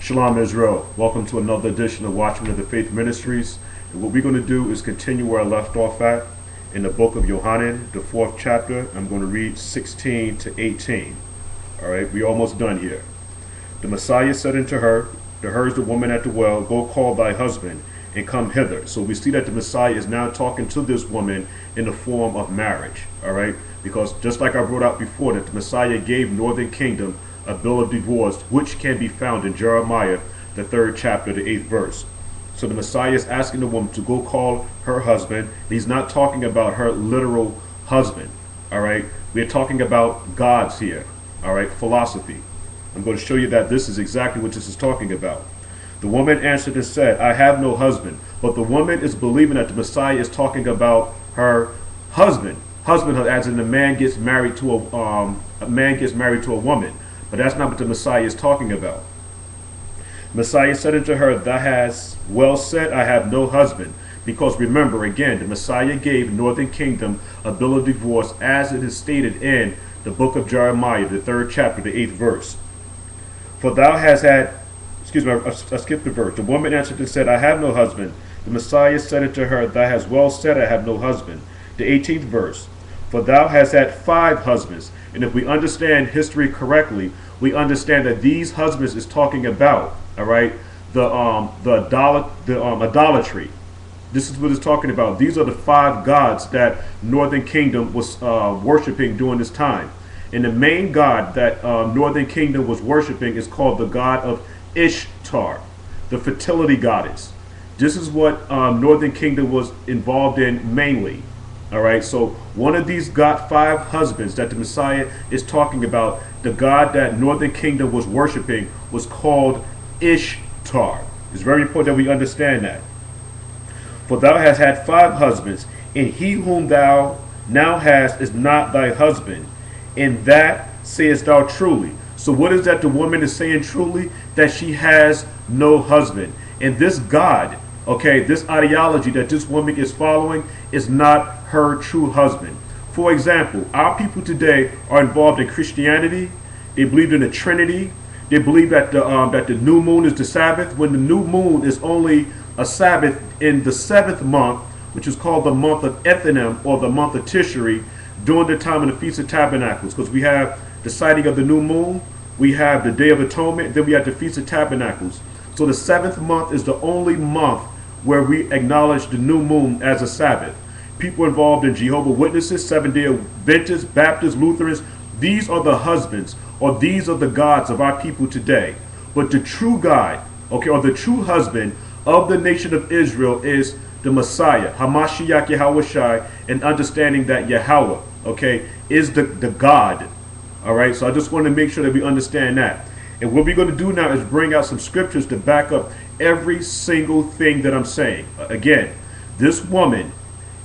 Shalom Israel. Welcome to another edition of Watchmen of the Faith Ministries. And what we're going to do is continue where I left off at in the book of Yohanan, the 4th chapter. I'm going to read 16 to 18. All right, we're almost done here. The Messiah said unto her, to her is the woman at the well, go call thy husband and come hither. So we see that the Messiah is now talking to this woman in the form of marriage. All right, because just like I brought out before, that the Messiah gave Northern Kingdom a bill of divorce, which can be found in Jeremiah, the 3rd chapter, the 8th verse. So the Messiah is asking the woman to go call her husband. He's not talking about her literal husband. All right, we're talking about gods here. All right, philosophy. I'm going to show you that this is exactly what this is talking about. The woman answered and said, I have no husband. But the woman is believing that the Messiah is talking about her husband. Husband, as in a man gets married to a woman. But that's not what the Messiah is talking about. Messiah said unto her, thou hast well said, I have no husband. Because remember, again, the Messiah gave Northern Kingdom a bill of divorce as it is stated in the book of Jeremiah, the 3rd chapter, the 8th verse. For thou hast had, I skipped the verse. The woman answered and said, I have no husband. The Messiah said unto her, thou hast well said, I have no husband. The 18th verse. For thou hast had 5 husbands. And if we understand history correctly, we understand that these husbands is talking about, all right, the idolatry. This is what it's talking about. These are the 5 gods that Northern Kingdom was worshiping during this time. And the main god that Northern Kingdom was worshiping is called the god of Ishtar, the fertility goddess. This is what Northern Kingdom was involved in mainly. All right, so one of these got 5 husbands that the Messiah is talking about. The god that Northern Kingdom was worshiping was called Ishtar. It's very important that we understand that. For thou hast had 5 husbands, and he whom thou now hast is not thy husband. And that sayest thou truly. So what is that the woman is saying truly? That she has no husband. And this God, okay, this ideology that this woman is following is not her true husband. For example, our people today are involved in Christianity. They believe in the Trinity. They believe that the new moon is the Sabbath, when the new moon is only a Sabbath in the 7th month, which is called the month of Ethanim, or the month of Tishri, during the time of the Feast of Tabernacles. Because we have the sighting of the new moon, we have the Day of Atonement, then we have the Feast of Tabernacles. So the 7th month is the only month where we acknowledge the new moon as a Sabbath. People involved in Jehovah's Witnesses, Seventh-day Adventists, Baptists, Lutherans, these are the husbands, or these are the gods of our people today. But the true God, okay, or the true husband of the nation of Israel is the Messiah, Hamashiach Yahushai, and understanding that Yahweh, okay, is the God. All right, so I just want to make sure that we understand that. And what we're going to do now is bring out some scriptures to back up every single thing that I'm saying. Again, this woman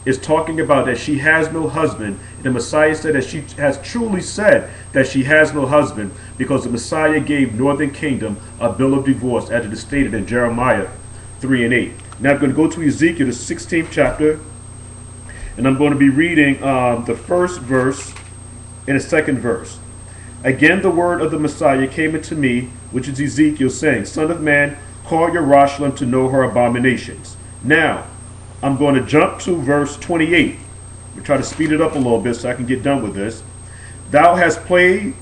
is talking about that she has no husband. And the Messiah said that she has truly said that she has no husband because the Messiah gave Northern Kingdom a bill of divorce, as it is stated in Jeremiah 3 and 8. Now I'm going to go to Ezekiel, the 16th chapter, and I'm going to be reading the 1st verse and the 2nd verse. Again, the word of the Messiah came unto me, which is Ezekiel, saying, Son of man, call Jerusalem to know her abominations. Now, I'm going to jump to verse 28. We'll try to speed it up a little bit so I can get done with this. Thou hast played,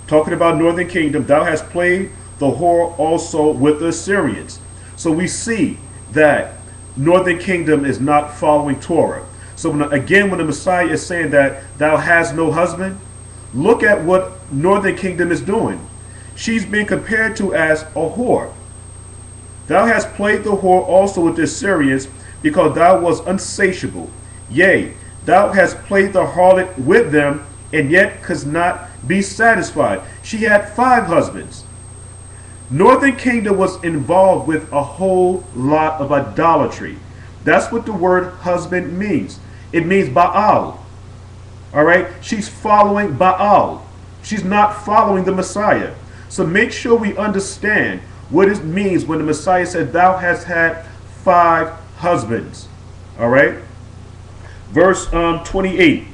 talking about Northern Kingdom, thou hast played the whore also with the Assyrians. So we see that Northern Kingdom is not following Torah. So when the Messiah is saying that thou hast no husband, look at what Northern Kingdom is doing. She's being compared to as a whore. Thou hast played the whore also with the Assyrians, because thou was unsatiable. Yea, thou hast played the harlot with them, and yet couldst not be satisfied. She had 5 husbands. Northern Kingdom was involved with a whole lot of idolatry. That's what the word husband means. It means Baal. All right? She's following Baal. She's not following the Messiah. So make sure we understand what it means when the Messiah said, thou hast had 5 husbands. All right? Verse 28,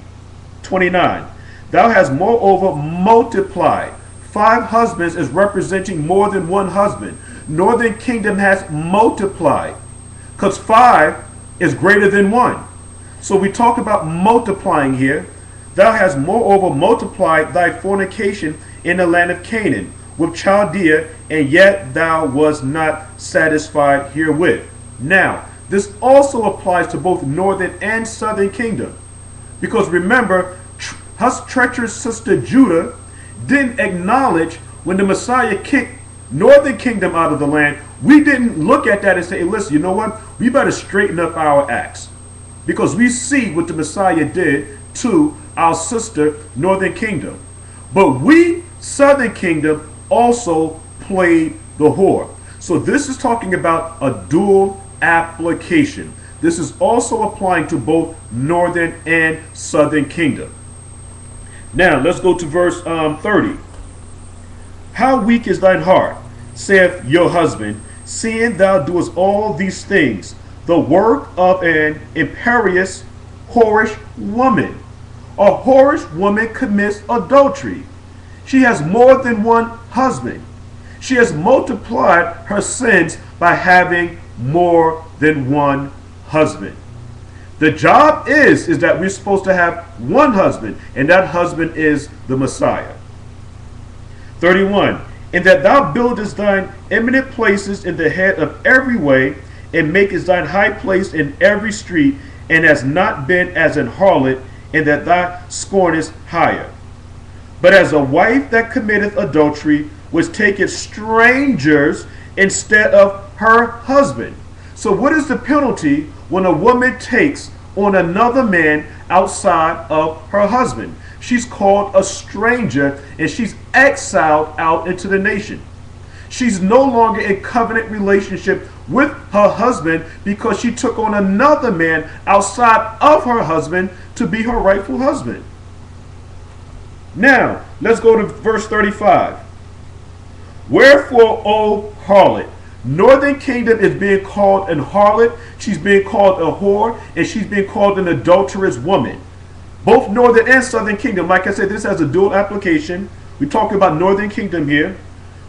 29. Thou hast moreover multiplied. 5 husbands is representing more than one husband. northern kingdom has multiplied. Because 5 is greater than 1. So we talk about multiplying here. Thou hast moreover multiplied thy fornication in the land of Canaan with Chaldea, and yet thou was not satisfied herewith. Now, this also applies to both northern and southern kingdom. Because remember, her treacherous sister Judah didn't acknowledge when the Messiah kicked northern kingdom out of the land. We didn't look at that and say, hey, listen, you know what? We better straighten up our acts. Because we see what the Messiah did to our sister northern kingdom. But we, southern kingdom, also played the whore. So this is talking about a dual application. This is also applying to both northern and southern kingdom. Now let's go to verse 30. How weak is thine heart, saith your husband, seeing thou doest all these things, the work of an imperious, whorish woman. A whorish woman commits adultery. She has more than one husband. She has multiplied her sins by having more than one husband. The job is that we're supposed to have one husband, and that husband is the Messiah. 31. And that thou buildest thine eminent places in the head of every way, and makest thine high place in every street, and hast not been as an harlot, and that thou scornest hire. But as a wife that committeth adultery, which taketh strangers instead of her husband. So what is the penalty when a woman takes on another man outside of her husband? She's called a stranger, and she's exiled out into the nation. She's no longer in covenant relationship with her husband because she took on another man outside of her husband to be her rightful husband. Now, let's go to verse 35. Wherefore, O harlot, northern kingdom is being called an harlot, she's being called a whore, and she's being called an adulterous woman. Both northern and southern kingdom, like I said, this has a dual application. We're talking about northern kingdom here.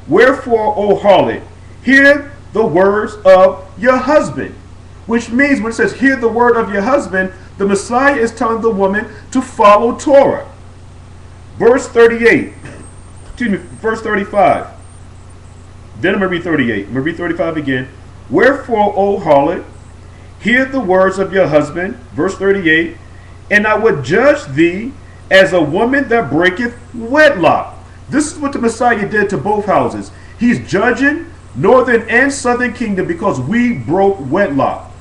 Wherefore, O harlot, hear the words of your husband. Which means when it says, hear the word of your husband, the Messiah is telling the woman to follow Torah. Verse 38. Excuse me, verse 35. Then I'm going to read 38. I'm going to read 35 again. Wherefore, O harlot, hear the words of your husband. Verse 38. And I would judge thee as a woman that breaketh wedlock. This is what the Messiah did to both houses. He's judging northern and southern kingdom because we broke wedlock.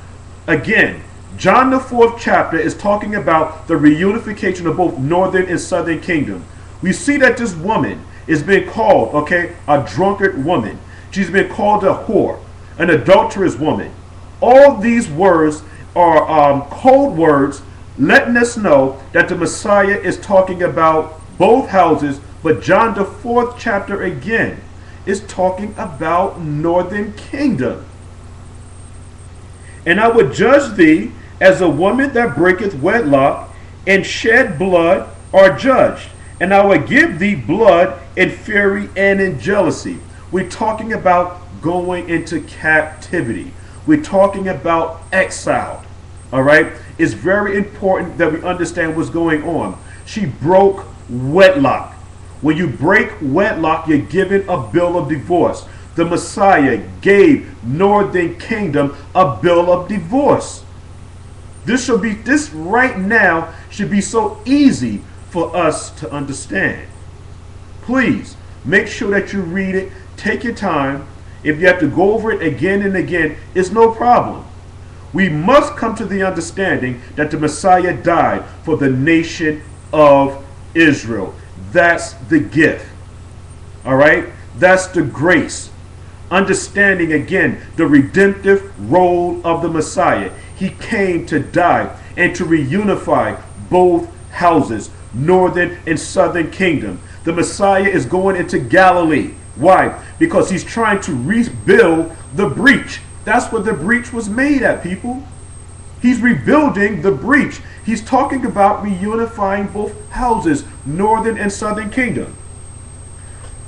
Again, John the 4th chapter is talking about the reunification of both northern and southern kingdom. We see that this woman is being called, a drunkard woman. She's been called a whore, an adulterous woman. All these words are code words letting us know that the Messiah is talking about both houses, but John the 4th chapter again is talking about northern kingdom. And I would judge thee as a woman that breaketh wedlock, and shed blood are judged. And I will give thee blood in fury and in jealousy. We're talking about going into captivity. We're talking about exile. All right? It's very important that we understand what's going on. She broke wedlock. When you break wedlock, you're given a bill of divorce. The Messiah gave northern kingdom a bill of divorce. This right now should be so easy for us to understand. Please make sure that you read it. Take your time. If you have to go over it again and again, it's no problem. We must come to the understanding that the Messiah died for the nation of Israel. That's the gift. All right? That's the grace. Understanding again the redemptive role of the Messiah. He came to die and to reunify both houses, northern and southern kingdom. The Messiah is going into Galilee. Why? Because he's trying to rebuild the breach. That's what the breach was made at, people. He's rebuilding the breach. He's talking about reunifying both houses, northern and southern kingdom.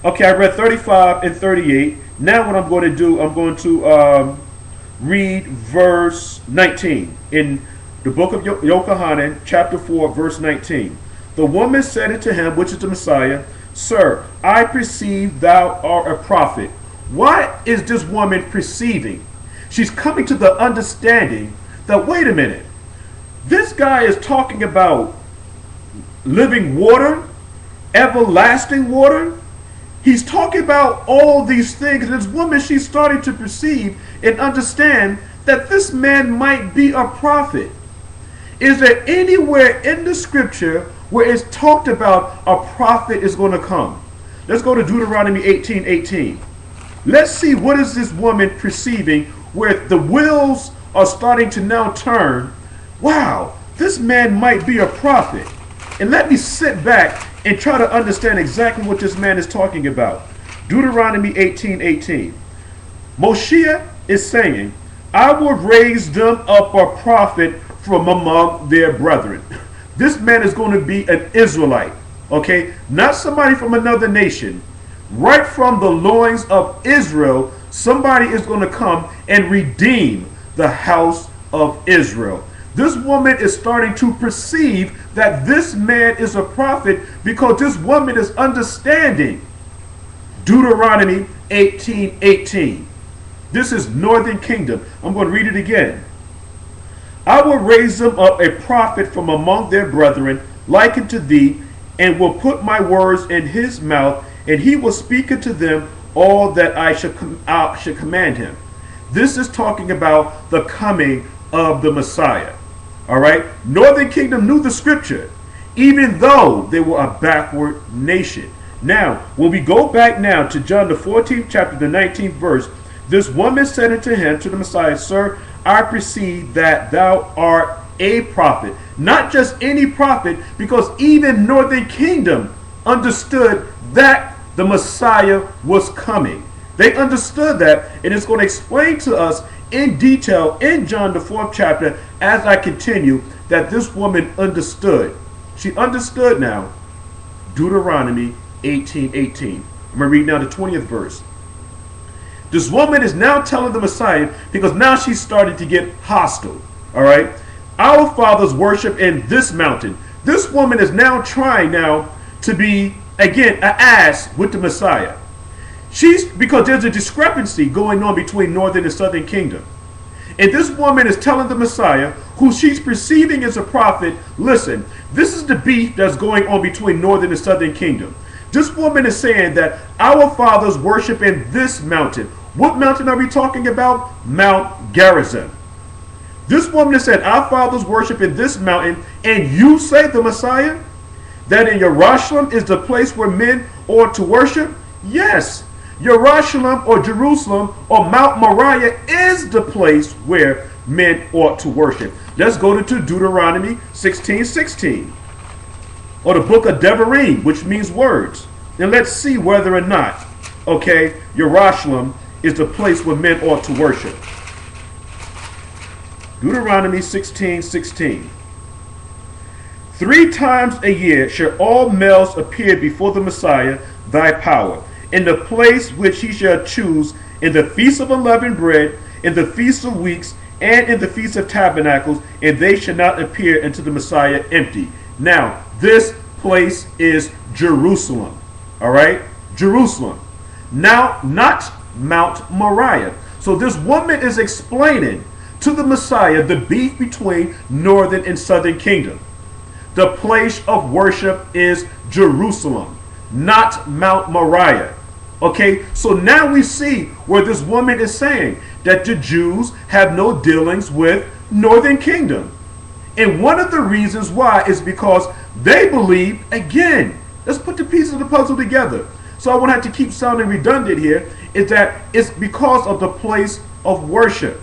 Okay, I read 35 and 38. Now what I'm going to do, I'm going to read verse 19 in the book of Yochanan, chapter 4, verse 19. The woman said unto him, which is the Messiah, Sir, I perceive thou art a prophet. Why is this woman perceiving? She's coming to the understanding that, wait a minute, this guy is talking about living water, everlasting water. He's talking about all these things. And this woman, she's starting to perceive and understand that this man might be a prophet. Is there anywhere in the scripture where it's talked about a prophet is going to come? Let's go to Deuteronomy 18:18. Let's see what is this woman perceiving where the wheels are starting to now turn. Wow, this man might be a prophet. And let me sit back and try to understand exactly what this man is talking about. Deuteronomy 18:18. Moshe is saying, I will raise them up a prophet from among their brethren. This man is going to be an Israelite, okay? Not somebody from another nation. Right from the loins of Israel, somebody is going to come and redeem the house of Israel. This woman is starting to perceive that this man is a prophet because this woman is understanding Deuteronomy 18:18. This is Northern Kingdom. I'm going to read it again. I will raise them up a prophet from among their brethren, like unto thee, and will put my words in his mouth, and he will speak unto them all that I should command him. This is talking about the coming of the Messiah. All right? Northern Kingdom knew the scripture, even though they were a backward nation. Now, when we go back now to John the 14th chapter, the 19th verse, this woman said unto him, to the Messiah, Sir, I perceive that thou art a prophet. Not just any prophet, because even Northern Kingdom understood that the Messiah was coming. They understood that, and it's going to explain to us in detail in John the 4th chapter as I continue that this woman understood. She understood now Deuteronomy 18:18. I'm going to read now the 20th verse. This woman is now telling the Messiah, because now she's starting to get hostile. All right. Our fathers worship in this mountain. This woman is now trying now to be, again, an ass with the Messiah. Because there's a discrepancy going on between Northern and Southern Kingdom. And this woman is telling the Messiah, who she's perceiving as a prophet, listen, this is the beef that's going on between Northern and Southern Kingdom. This woman is saying that our fathers worship in this mountain. What mountain are we talking about? Mount Gerizim. This woman has said, our fathers worship in this mountain, and you say, the Messiah, that in Jerusalem is the place where men ought to worship? Yes, Jerusalem or Jerusalem or Mount Moriah is the place where men ought to worship. Let's go to Deuteronomy 16:16, or the book of Devarim, which means words. And let's see whether or not, okay, Jerusalem is the place where men ought to worship. Deuteronomy 16:16. 3 times a year shall all males appear before the Messiah, thy power, in the place which he shall choose, in the feast of unleavened bread, in the feast of weeks, and in the feast of tabernacles, and they shall not appear unto the Messiah empty. Now, this place is Jerusalem. All right? Jerusalem. Now, not Mount Moriah. So this woman is explaining to the Messiah the beef between Northern and Southern Kingdom. The place of worship is Jerusalem, not Mount Moriah. Okay, so now we see where this woman is saying that the Jews have no dealings with Northern Kingdom. And one of the reasons why is because they believe, again, let's put the pieces of the puzzle together. So I won't have to keep sounding redundant here, is that it's because of the place of worship.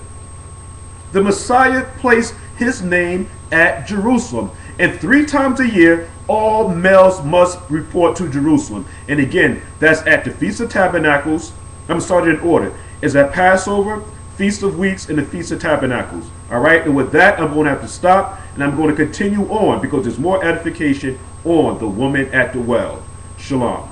The Messiah placed his name at Jerusalem. And 3 times a year, all males must report to Jerusalem. And again, that's at the Feast of Tabernacles. I'm starting in order. Is at Passover, Feast of Weeks, and the Feast of Tabernacles. All right, and with that, I'm going to have to stop, and I'm going to continue on because there's more edification on the woman at the well. Shalom.